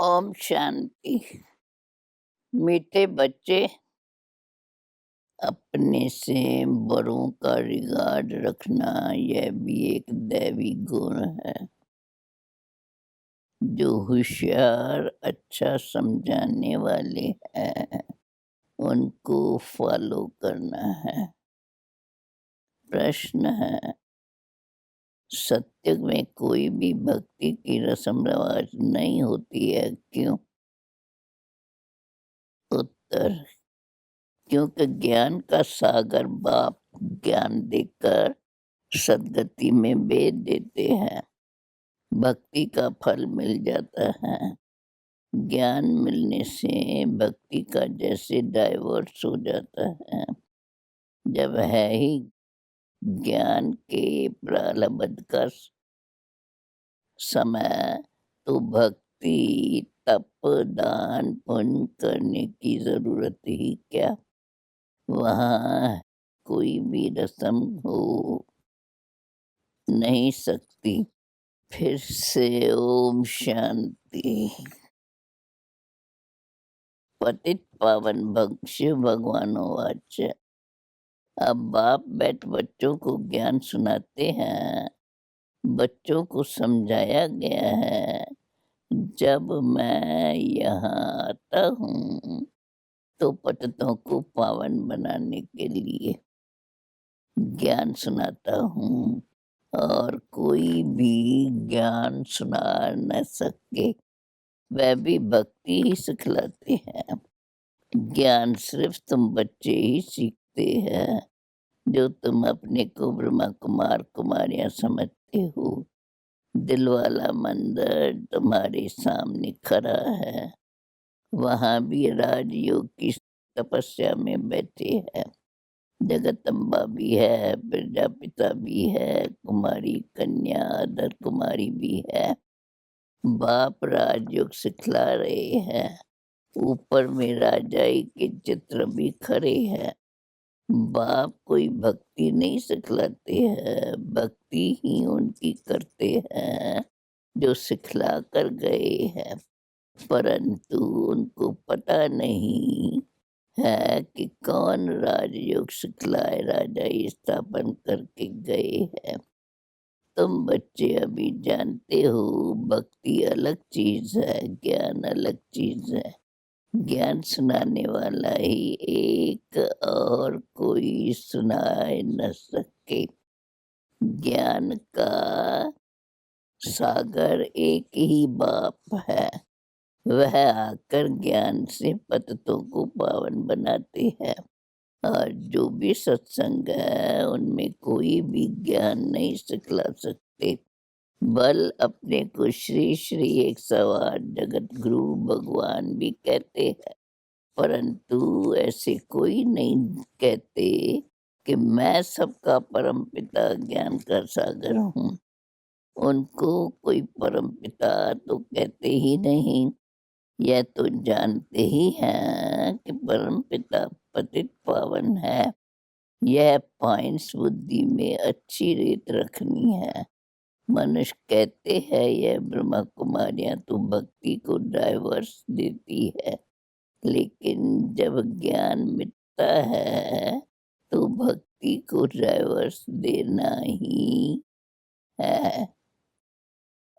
ओम शांति। मीठे बच्चे, अपने से बड़ों का रिगार्ड रखना यह भी एक दैवी गुण है। जो होशियार, अच्छा समझाने वाले हैं, उनको फॉलो करना है। प्रश्न है, सत्य में कोई भी भक्ति की रस्म रिवाज नहीं होती है, क्यों? उत्तर, क्योंकि ज्ञान का सागर बाप ज्ञान देकर सद्गति में भेज देते हैं। भक्ति का फल मिल जाता है। ज्ञान मिलने से भक्ति का जैसे डाइवर्स हो जाता है। जब है ही ज्ञान के प्रारब्ध का समय, तो भक्ति, तप, दान, पुण्य करने की जरूरत ही क्या। वहाँ कोई भी रस्म हो नहीं सकती। फिर से ओम शांति। पतित पावन शिव भगवानोवाच। अब बाप बैठ बच्चों को ज्ञान सुनाते हैं। बच्चों को समझाया गया है, जब मैं यहाँ आता हूँ तो पतितों को पावन बनाने के लिए ज्ञान सुनाता हूँ, और कोई भी ज्ञान सुना न सके। वह भी भक्ति ही सिखलाते हैं। ज्ञान सिर्फ तुम बच्चे ही सीखते हैं, जो तुम अपने को ब्रह्मा कुमार कुमारियां समझते हो। दिल वाला मंदिर तुम्हारे सामने खड़ा है। वहाँ भी राजयोग की तपस्या में बैठे हैं। जगदम्बा भी है, प्रजापिता भी है, कुमारी कन्या अदर कुमारी भी है। बाप राजयोग सिखला रहे हैं। ऊपर में राजाई के चित्र भी खड़े हैं। बाप कोई भक्ति नहीं सिखलाते हैं, भक्ति ही उनकी करते हैं जो सिखला कर गए हैं। परंतु उनको पता नहीं है कि कौन राजयोग सिखलाए राजाई स्थापन करके गए हैं। तुम बच्चे अभी जानते हो, भक्ति अलग चीज है, ज्ञान अलग चीज है। ज्ञान सुनाने वाला ही एक, और कोई सुनाए न सके। ज्ञान का सागर एक ही बाप है। वह आकर ज्ञान से पतितों को पावन बनाते हैं। और जो भी सत्संग है, उनमें कोई भी ज्ञान नहीं सिखला सकते। बल अपने को श्री श्री 108 जगत गुरु भगवान भी कहते हैं, परंतु ऐसे कोई नहीं कहते कि मैं सबका परम पिता ज्ञान का सागर हूँ। उनको कोई परम पिता तो कहते ही नहीं। यह तो जानते ही हैं कि परम पिता पतित पावन है। यह पॉइंट्स बुद्धि में अच्छी रीत रखनी है। मनुष्य कहते हैं यह ब्रह्मा कुमारियां तो भक्ति को डाइवर्स देती है, लेकिन जब ज्ञान मिटता है तो भक्ति को डाइवर्स देना ही है।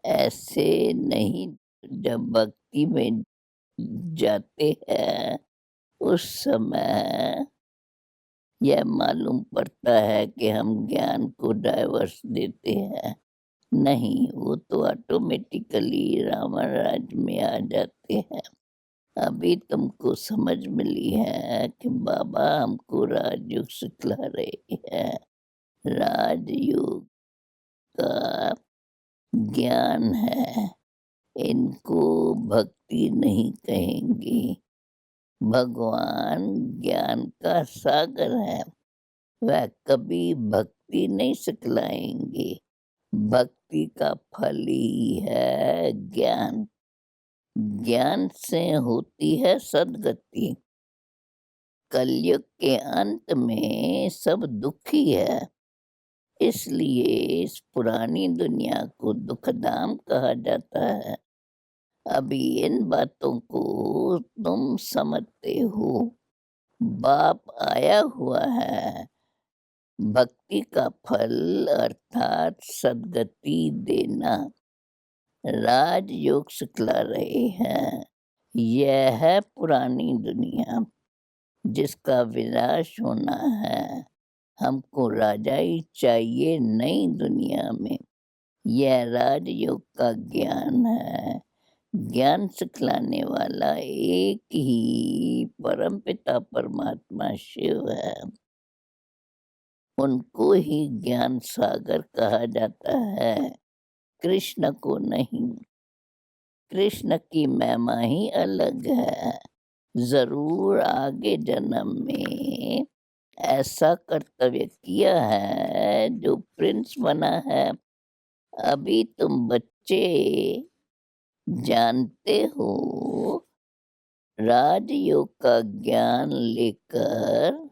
ऐसे नहीं। जब भक्ति में जाते हैं, उस समय यह मालूम पड़ता है कि हम ज्ञान को डाइवर्स देते हैं। नहीं, वो तो ऑटोमेटिकली रावण राज्य में आ जाते हैं। अभी तुमको समझ मिली है कि बाबा हमको राजयोग सिखला रहे हैं। राजयोग का ज्ञान है, इनको भक्ति नहीं कहेंगे। भगवान ज्ञान का सागर है। वह कभी भक्ति नहीं सिखलाएंगे। भक्ति का फल ही है ज्ञान। ज्ञान से होती है सद्गति। कलयुग के अंत में सब दुखी है, इसलिए इस पुरानी दुनिया को दुखधाम कहा जाता है। अभी इन बातों को तुम समझते हो। बाप आया हुआ है, भक्ति का फल अर्थात सद्गति देना। राजयोग सिखला रहे हैं। यह है पुरानी दुनिया जिसका विनाश होना है। हमको राजाई चाहिए नई दुनिया में। यह राजयोग का ज्ञान है। ज्ञान सिखलाने वाला एक ही परमपिता परमात्मा शिव है। उनको ही ज्ञान सागर कहा जाता है, कृष्ण को नहीं। कृष्ण की महिमा ही अलग है। ज़रूर आगे जन्म में ऐसा कर्तव्य किया है जो प्रिंस बना है। अभी तुम बच्चे जानते हो, राजयोग का ज्ञान लेकर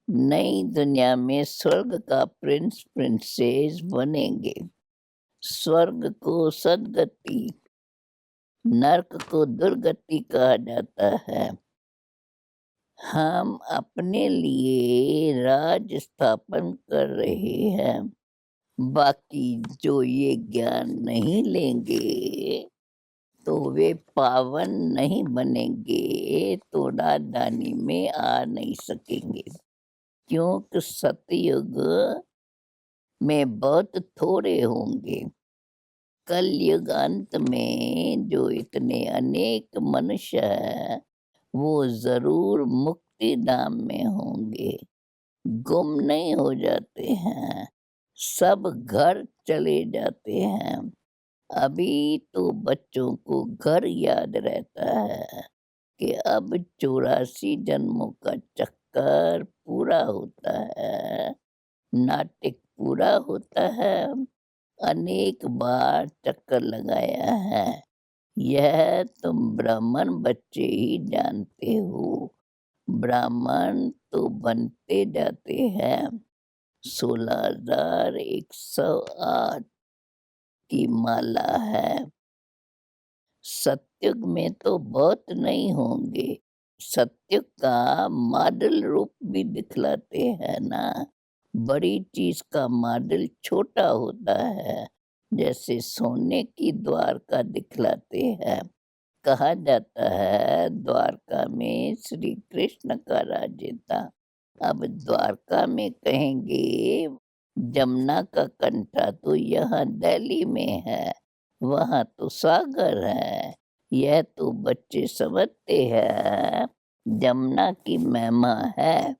नई दुनिया में स्वर्ग का प्रिंस प्रिंसेस बनेंगे। स्वर्ग को सद्गति, नर्क को दुर्गति कहा जाता है। हम अपने लिए राज स्थापन कर रहे हैं। बाकी जो ये ज्ञान नहीं लेंगे तो वे पावन नहीं बनेंगे, तो राजधानी में आ नहीं सकेंगे। क्योंकि सतयुग में बहुत थोड़े होंगे। कलयुग अंत में जो इतने अनेक मनुष्य है, वो ज़रूर मुक्ति धाम में होंगे। गुम नहीं हो जाते हैं, सब घर चले जाते हैं। अभी तो बच्चों को घर याद रहता है कि अब 84 जन्मों का चक्कर पूरा होता है, नाटक पूरा होता है। अनेक बार चक्कर लगाया है। यह तुम ब्राह्मण बच्चे ही जानते हो। ब्राह्मण तो बनते जाते हैं। 16,108 की माला है। सतयुग में तो बहुत नहीं होंगे। सतयुग का मॉडल रूप भी दिखलाते हैं ना। बड़ी चीज का मॉडल छोटा होता है, जैसे सोने की द्वारका दिखलाते हैं। कहा जाता है द्वारका में श्री कृष्ण का राज्य था। अब द्वारका में कहेंगे, जमुना का कंठा तो यहाँ दिल्ली में है, वहाँ तो सागर है। यह तो बच्चे समझते हैं जमुना की महिमा है,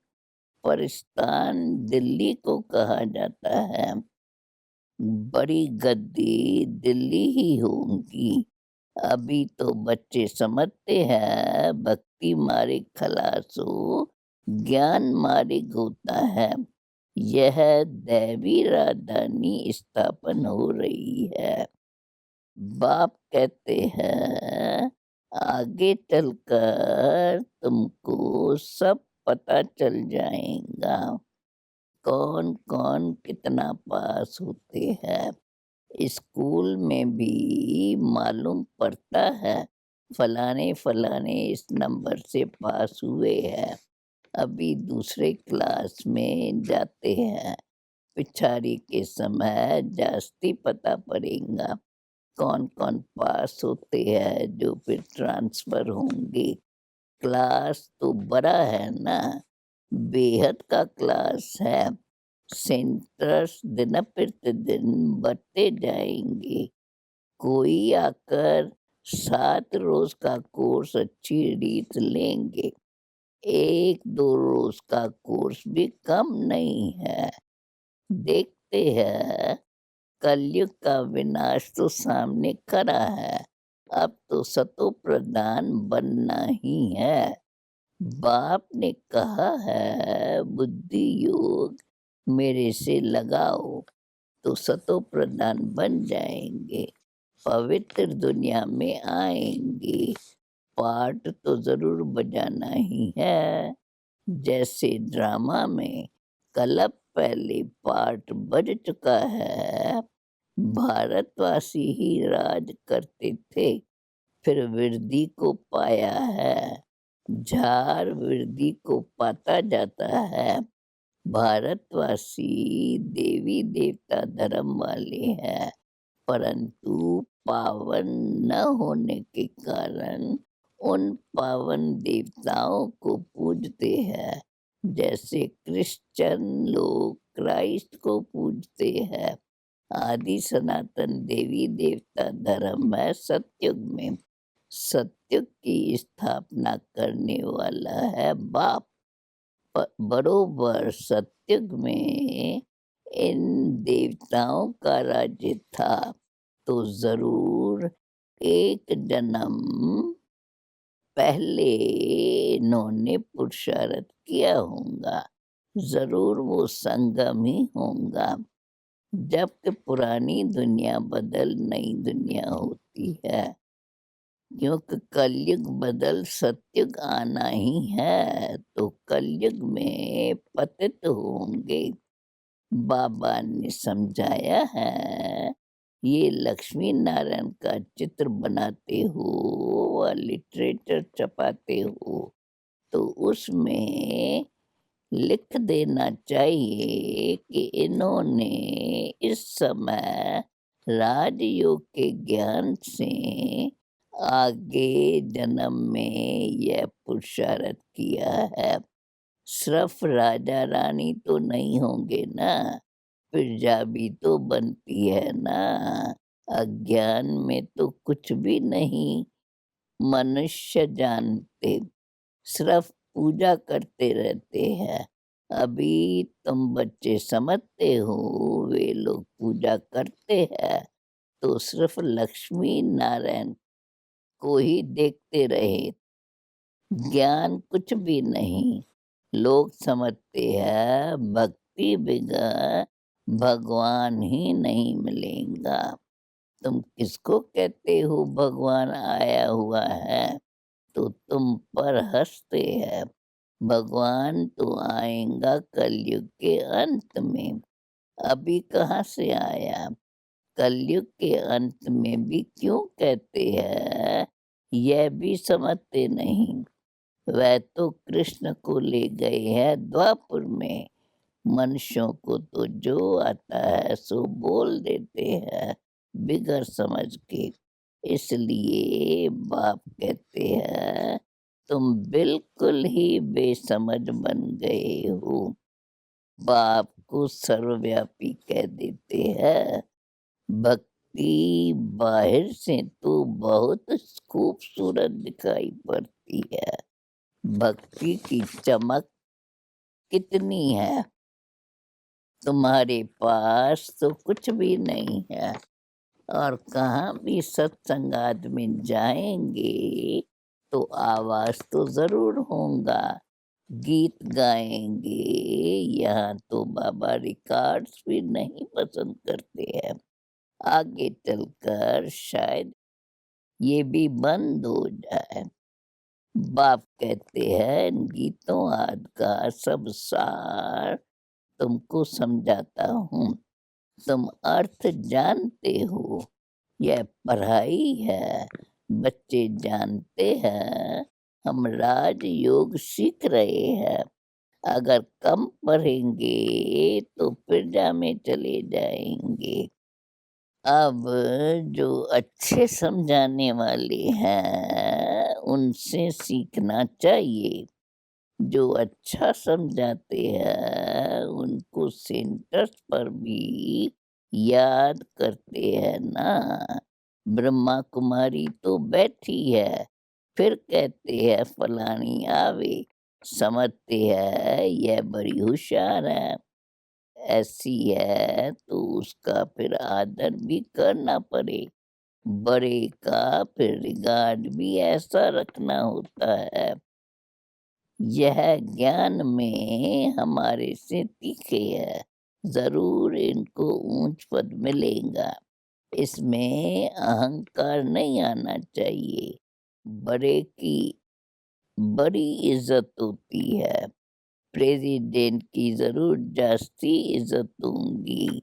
पर स्थान दिल्ली को कहा जाता है। बड़ी गद्दी दिल्ली ही होगी। अभी तो बच्चे समझते हैं भक्ति मार्ग खलासो, ज्ञान मार्ग होता है। यह दैवी राजधानी स्थापन हो रही है। बाप कहते हैं आगे चलकर तुमको सब पता चल जाएगा, कौन कौन कितना पास होते हैं। स्कूल में भी मालूम पड़ता है, फलाने फलाने इस नंबर से पास हुए हैं। अभी दूसरे क्लास में जाते हैं, पिछाड़ी के समय जास्ती पता पड़ेगा कौन कौन पास होते हैं, जो फिर ट्रांसफर होंगे। क्लास तो बड़ा है ना, बेहद का क्लास है। सेंटर्स दिन प्रतिदिन बढ़ते जाएंगे। कोई आकर 7 रोज का कोर्स अच्छी रीत लेंगे। 1-2 रोज का कोर्स भी कम नहीं है। देखते हैं, कलयुग का विनाश तो सामने खड़ा है। अब तो सतो प्रधान बनना ही है। बाप ने कहा है बुद्धि योग मेरे से लगाओ तो सतो प्रधान बन जाएंगे, पवित्र दुनिया में आएंगे। पार्ट तो ज़रूर बजाना ही है। जैसे ड्रामा में कलप पहले पार्ट बज चुका है, भारतवासी ही राज करते थे। फिर वृद्धि को पाया है। झार वृद्धि को पाता जाता है। भारतवासी देवी देवता धर्म वाले हैं, परंतु पावन न होने के कारण उन पावन देवताओं को पूजते हैं। जैसे क्रिश्चियन लोग क्राइस्ट को पूजते हैं। आदि सनातन देवी देवता धर्म है सतयुग में। सतयुग की स्थापना करने वाला है बाप। बरोबर सतयुग में इन देवताओं का राज्य था, तो जरूर एक जन्म पहले इन्होंने पुरुषार्थ किया होगा। जरूर वो संगम ही होगा। जबकि पुरानी दुनिया बदल नई दुनिया होती है, क्योंकि कलयुग बदल सतयुग आना ही है, तो कलयुग में पतित होंगे। बाबा ने समझाया है, ये लक्ष्मी नारायण का चित्र बनाते हो व लिटरेचर छपाते हो, तो उसमें लिख देना चाहिए कि इन्होंने इस समय राजयोग के ज्ञान से आगे जन्म में यह पुरुषार्थ किया है। सिर्फ राजा रानी तो नहीं होंगे ना, प्रजा भी तो बनती है ना। अज्ञान में तो कुछ भी नहीं मनुष्य जानते, सिर्फ पूजा करते रहते हैं। अभी तुम बच्चे समझते हो, वे लोग पूजा करते हैं तो सिर्फ लक्ष्मी नारायण को ही देखते रहे, ज्ञान कुछ भी नहीं। लोग समझते हैं भक्ति बिना भगवान ही नहीं मिलेगा। तुम किसको कहते हो भगवान आया हुआ है, तो तुम पर हंसते हैं। भगवान तो आएगा कलयुग के अंत में। अभी कहाँ से आया? कलयुग के अंत में भी क्यों कहते हैं, यह भी समझते नहीं। वह तो कृष्ण को ले गए हैं द्वापर में। मनुष्यों को तो जो आता है सो बोल देते हैं बिगर समझ के। इसलिए बाप कहते हैं, तुम बिल्कुल ही बेसमझ बन गए हो। बाप को सर्वव्यापी कह देते हैं। भक्ति बाहर से तो बहुत खूबसूरत दिखाई पड़ती है। भक्ति की चमक कितनी है, तुम्हारे पास तो कुछ भी नहीं है। और कहाँ भी सत्संगात में जाएंगे तो आवाज तो जरूर होगा, गीत गाएंगे। यहाँ तो बाबा रिकॉर्ड्स भी नहीं पसंद करते हैं। आगे चलकर शायद ये भी बंद हो जाए। बाप कहते हैं, इन गीतों आदि का सब सार तुमको समझाता हूँ। तुम अर्थ जानते हो, यह पढ़ाई है। बच्चे जानते हैं हम राजयोग सीख रहे हैं। अगर कम पढ़ेंगे तो प्रजा में चले जाएंगे। अब जो अच्छे समझाने वाले हैं उनसे सीखना चाहिए। जो अच्छा समझाते हैं उनको सेंटर्स पर भी याद करते हैं ना। ब्रह्मा कुमारी तो बैठी है, फिर कहते हैं फलानी आवे। समझते हैं यह बड़ी होशियार है, ऐसी है तो उसका फिर आदर भी करना पड़े। बड़े का फिर रिगार्ड भी ऐसा रखना होता है। यह ज्ञान में हमारे से तीखे है। जरूर इनको ऊंच पद मिलेगा। इसमें अहंकार नहीं आना चाहिए। बड़े की बड़ी इज्जत होती है। प्रेसिडेंट की जरूर जास्ती इज्जत होंगी।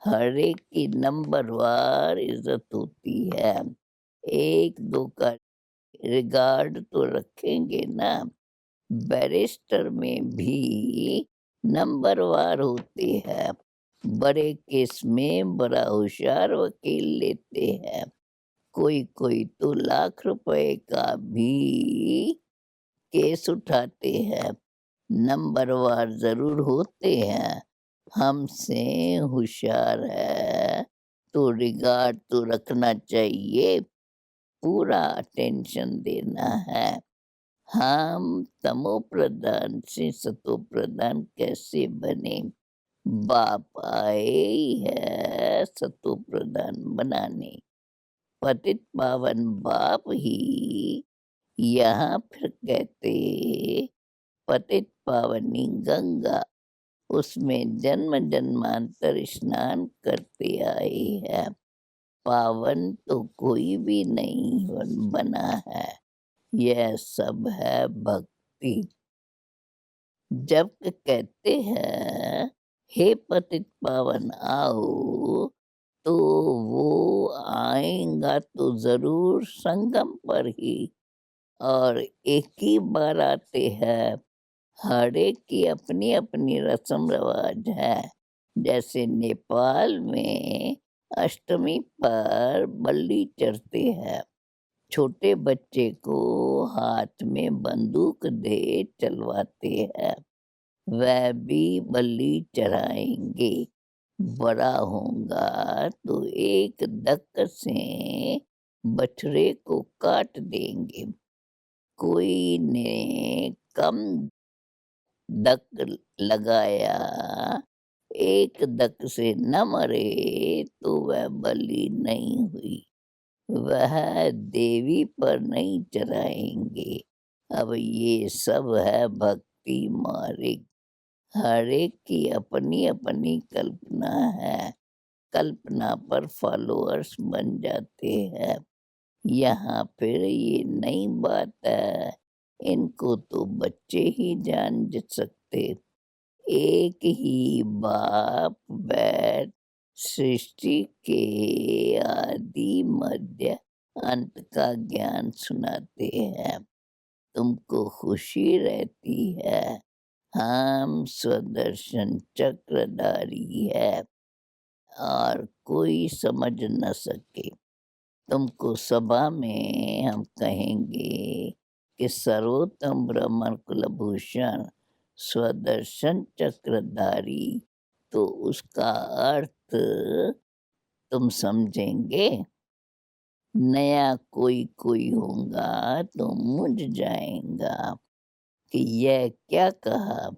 हर एक की नंबरवार इज्जत होती है। एक दो का रिगार्ड तो रखेंगे ना। बैरिस्टर में भी नंबरवार होते हैं। बड़े केस में बड़ा होशियार वकील लेते हैं। कोई तो लाख रुपए का भी केस उठाते हैं। नंबरवार ज़रूर होते हैं। हमसे होशियार है तो रिगार्ड तो रखना चाहिए, पूरा अटेंशन देना है। हम तमोप्रधान से सतोप्रधान कैसे बने? बाप आए ही है सतोप्रधान बनाने। पतित पावन बाप ही यहाँ फिर कहते पतित पावनी गंगा, उसमें जन्म जन्मांतर स्नान करते आए हैं। पावन तो कोई भी नहीं बना है, यह सब है भक्ति। जब कहते हैं हे पतित पावन आओ, तो वो आएगा तो जरूर संगम पर ही, और एक ही बार आते हैं। हर एक की अपनी अपनी रस्म रिवाज है। जैसे नेपाल में अष्टमी पर बलि चढ़ते हैं। छोटे बच्चे को हाथ में बंदूक दे चलवाते हैं। वह भी बलि चढ़ाएंगे। बड़ा होगा तो एक दक से बछड़े को काट देंगे। कोई ने कम दक लगाया, एक दक से न मरे तो वह बलि नहीं हुई। वह देवी पर नहीं चढ़ाएंगे। अब ये सब है भक्ति मार्ग। हर एक की अपनी अपनी कल्पना है। कल्पना पर फॉलोअर्स बन जाते हैं। यहाँ फिर ये नई बात है, इनको तो बच्चे ही जान सकते। एक ही बाप बैठ सृष्टि के आदि मध्य अंत का ज्ञान सुनाते हैं। तुमको खुशी रहती है। हम स्वदर्शन चक्रधारी है और कोई समझ न सके। तुमको सभा में हम कहेंगे कि सर्वोत्तम ब्रह्मण कुलभूषण स्वदर्शन चक्रधारी, तो उसका अर्थ तुम समझेंगे। नया कोई होगा तो मुझ जाएगा कि यह क्या कहा।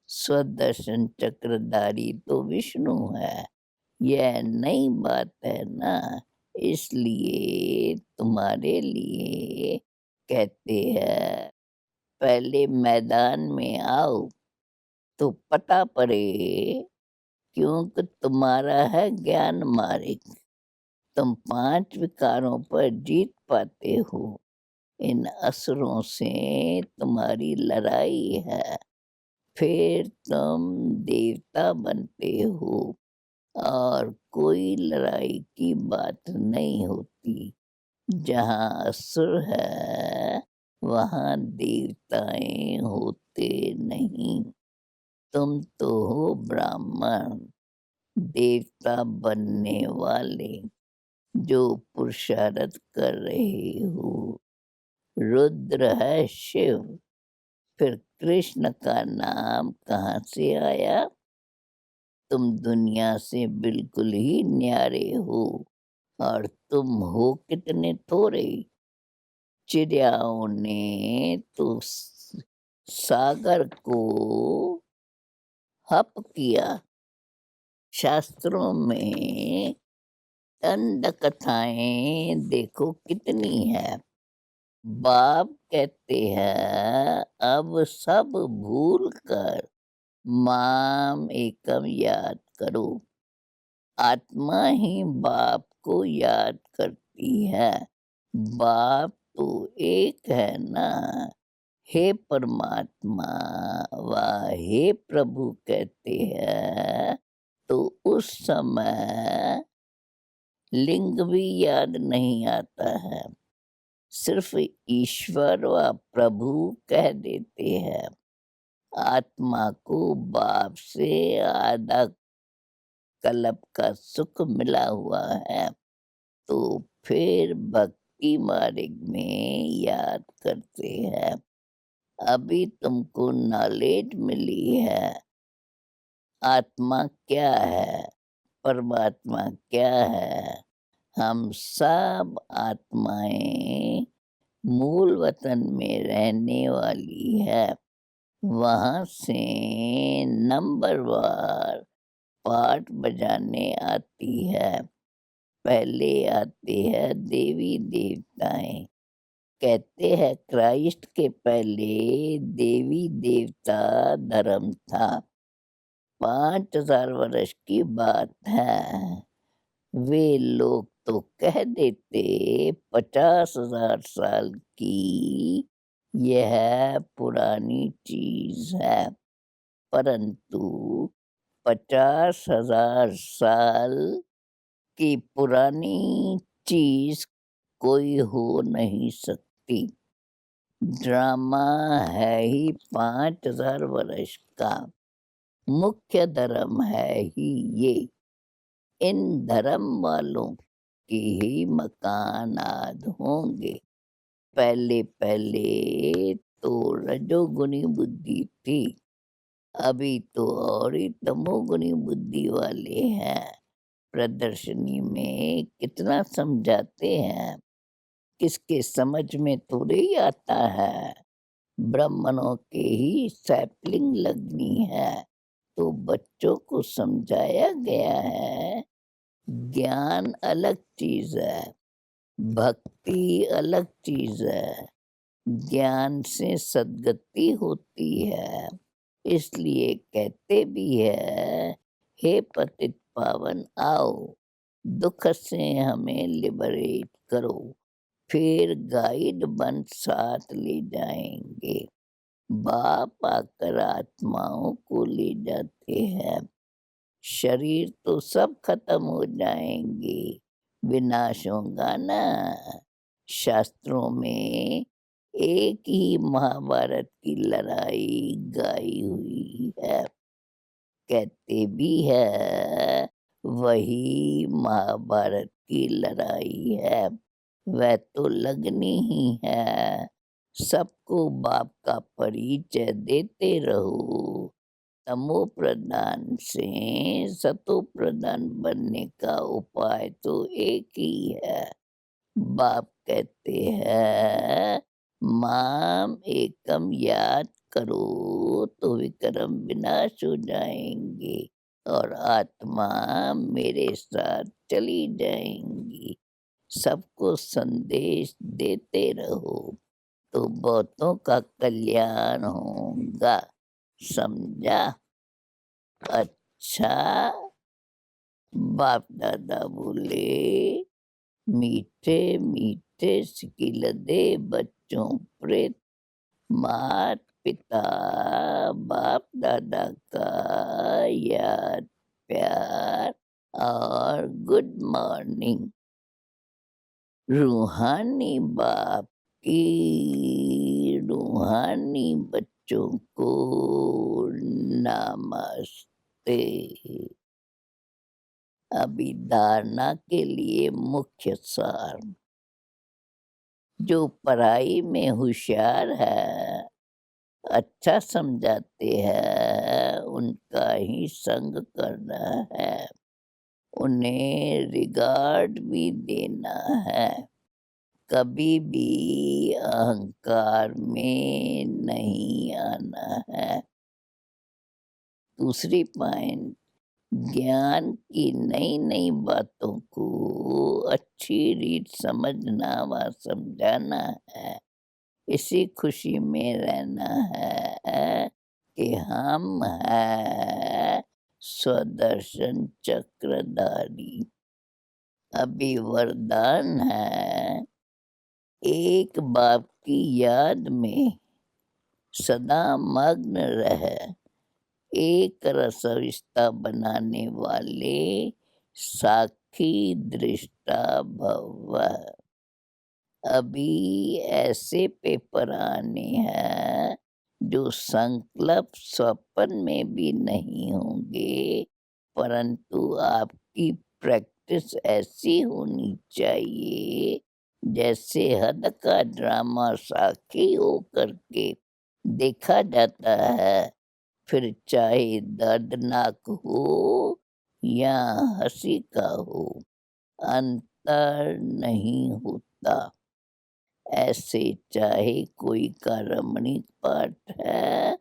स्वदर्शन चक्रधारी तो विष्णु है, यह नई बात है ना। इसलिए तुम्हारे लिए कहते हैं, पहले मैदान में आओ तो पता पड़े, क्योंकि तुम्हारा है ज्ञान मार्ग। तुम 5 विकारों पर जीत पाते हो। इन असुरों से तुम्हारी लड़ाई है। फिर तुम देवता बनते हो और कोई लड़ाई की बात नहीं होती। जहाँ असुर है वहाँ देवताएं होते नहीं। तुम तो हो ब्राह्मण, देवता बनने वाले, जो पुरुषार्थ कर रहे हो। रुद्र है शिव, फिर कृष्ण का नाम कहाँ से आया? तुम दुनिया से बिल्कुल ही न्यारे हो, और तुम हो कितने थोड़े। चिड़ियाओं ने तो सागर को हप किया। शास्त्रों में दंड कथाएं देखो कितनी है। बाप कहते हैं अब सब भूल कर माम एकम याद करो। आत्मा ही बाप को याद करती है। बाप तो एक है ना। हे परमात्मा व हे प्रभु कहते हैं तो उस समय लिंग भी याद नहीं आता है। सिर्फ ईश्वर व प्रभु कह देते हैं। आत्मा को बाप से आधा कल्प का सुख मिला हुआ है, तो फिर भक्ति मार्ग में याद करते हैं। अभी तुमको नॉलेज मिली है, आत्मा क्या है, परमात्मा क्या है। हम सब आत्माएं मूल वतन में रहने वाली है। वहाँ से नंबरवार पाठ बजाने आती है। पहले आते हैं देवी देवताएं। कहते हैं क्राइस्ट के पहले देवी देवता धर्म था। 5000 वर्ष की बात है। वे लोग तो कह देते 50,000 साल की यह पुरानी चीज है, परंतु 50,000 साल की पुरानी चीज कोई हो नहीं सकती। ड्रामा है ही 5000 वर्ष का। मुख्य धर्म है ही ये। इन धर्म वालों के ही मकान आद होंगे। पहले पहले तो रजोगुनी बुद्धि थी, अभी तो और ही तमोगुनी बुद्धि वाले हैं। प्रदर्शनी में कितना समझाते हैं, किसके समझ में थोड़े ही आता है। ब्राह्मणों के ही सैपलिंग लगनी है, तो बच्चों को समझाया गया है ज्ञान अलग चीज है, भक्ति अलग चीज है। ज्ञान से सद्गति होती है। इसलिए कहते भी है, हे पतित पावन आओ, दुख से हमें लिबरेट करो। फिर गाइड बन साथ ले जाएंगे। बाप आकर आत्माओं को ले जाते हैं। शरीर तो सब खत्म हो जाएंगे, विनाश होगा ना। शास्त्रों में एक ही महाभारत की लड़ाई गाई हुई है। कहते भी है वही महाभारत की लड़ाई है। वह तो लगनी ही है। सबको बाप का परिचय देते रहो। तमो प्रधान से सतो प्रधान बनने का उपाय तो एक ही है। बाप कहते हैं माम एकम याद करो तो विक्रम विनाश हो जाएंगे और आत्मा मेरे साथ चली जाएंगी। सबको संदेश देते रहो तो बहुतों का कल्याण होगा। समझा? अच्छा। बाप दादा बोले मीठे मीठे सिकिल दे बच्चों प्रेत मात पिता बाप दादा का याद प्यार और गुड मॉर्निंग। रूहानी बाप की रूहानी बच्चों को नमस्ते। अभी धारणा के लिए मुख्य सार। जो पढ़ाई में होशियार है, अच्छा समझाते हैं, उनका ही संग करना है। उन्हें रिगार्ड भी देना है। कभी भी अहंकार में नहीं आना है। दूसरी पॉइंट, ज्ञान की नई नई बातों को अच्छी रीत समझना व समझाना है। इसी खुशी में रहना है कि हम हैं स्वदर्शन चक्रधारी। अभी वरदान है एक बाप की याद में सदा मग्न रहे। एक रसविस्ता बनाने वाले साक्षी दृष्टा भव। अभी ऐसे पेपर आने हैं जो संकल्प स्वप्न में भी नहीं होंगे, परंतु आपकी प्रैक्टिस ऐसी होनी चाहिए जैसे हद का ड्रामा साखी होकर के देखा जाता है, फिर चाहे दर्दनाक हो या हँसी का हो, अंतर नहीं होता। ऐसे चाहे कोई का रमणीक पाठ है,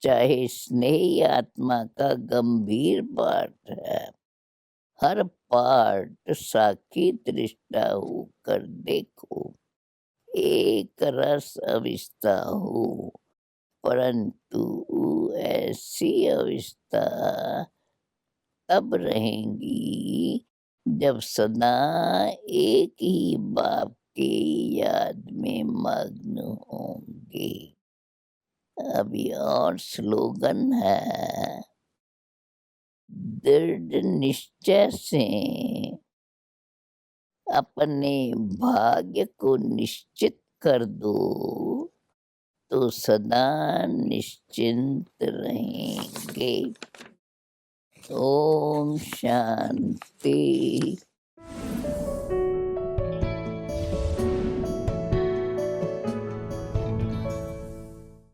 चाहे स्नेही आत्मा का गंभीर पाठ है, हर पाठ साखी दृष्टा होकर देखो, एक रस अविष्टा हो, परंतु ऐसी अविष्टा तब रहेंगी जब सदा एक ही बाप की याद में मग्न होंगे। अभी और स्लोगन है, दृढ़ निश्चय से अपने भाग्य को निश्चित कर दो, तो सदा निश्चिंत रहेंगे। ओम शांति।